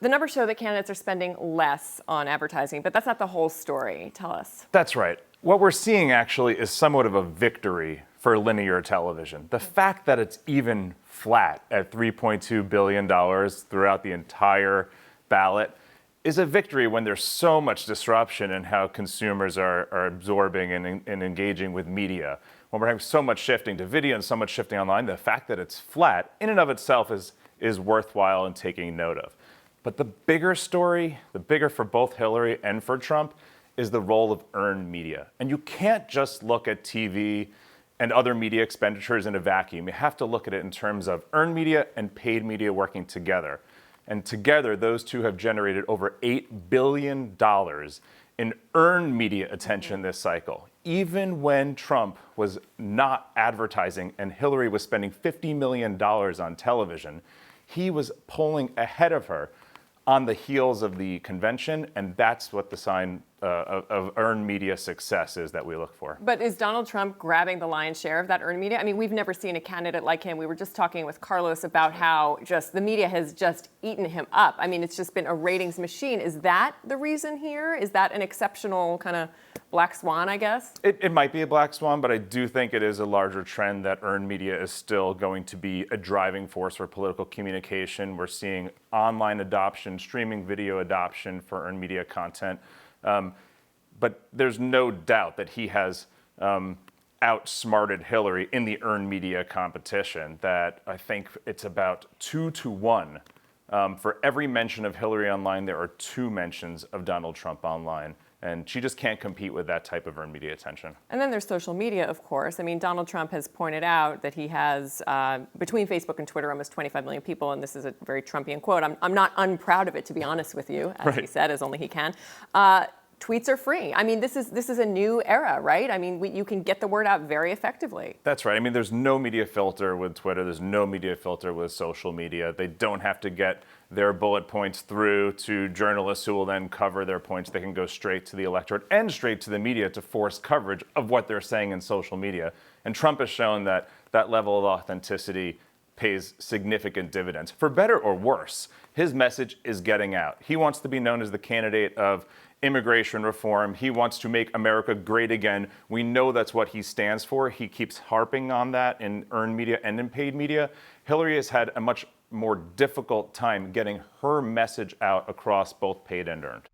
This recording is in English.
The numbers show that candidates are spending less on advertising, but that's not the whole story. Tell us. That's right. What we're seeing actually is somewhat of a victory for linear television. The fact that it's even flat at $3.2 billion throughout the entire ballot is a victory when there's so much disruption in how consumers are absorbing and engaging with media. When we're having so much shifting to video and so much shifting online, the fact that it's flat in and of itself is worthwhile and taking note of. But the bigger story, the bigger for both Hillary and for Trump, is the role of earned media. And you can't just look at TV and other media expenditures in a vacuum. You have to look at it in terms of earned media and paid media working together. And together, those two have generated over $8 billion in earned media attention this cycle. Even when Trump was not advertising and Hillary was spending $50 million on television, he was polling ahead of her on the heels of the convention, and that's what the sign of earned media success is that we look for. But is Donald Trump grabbing the lion's share of that earned media? I mean, we've never seen a candidate like him. We were just talking with Carlos about how just the media has just eaten him up. I mean, it's just been a ratings machine. Is that the reason here? Is that an exceptional kind of black swan, I guess? It might be a black swan, but I do think it is a larger trend that earned media is still going to be a driving force for political communication. We're seeing online adoption, streaming video adoption for earned media content. But there's no doubt that he has outsmarted Hillary in the earned media competition, that I think it's about 2-1. For every mention of Hillary online, there are 2 mentions of Donald Trump online. And she just can't compete with that type of earned media attention. And then there's social media, of course. I mean, Donald Trump has pointed out that he has, between Facebook and Twitter, almost 25 million people, and this is a very Trumpian quote. I'm not unproud of it, to be honest with you, as he said, as only he can. Tweets are free. I mean, this is a new era, right? I mean, you can get the word out very effectively. That's right. I mean, there's no media filter with Twitter. There's no media filter with social media. They don't have to get their bullet points through to journalists who will then cover their points. They can go straight to the electorate and straight to the media to force coverage of what they're saying in social media. And Trump has shown that that level of authenticity pays significant dividends. For better or worse, his message is getting out. He wants to be known as the candidate of immigration reform. He wants to make America great again. We know that's what he stands for. He keeps harping on that in earned media and in paid media. Hillary has had a much more difficult time getting her message out across both paid and earned.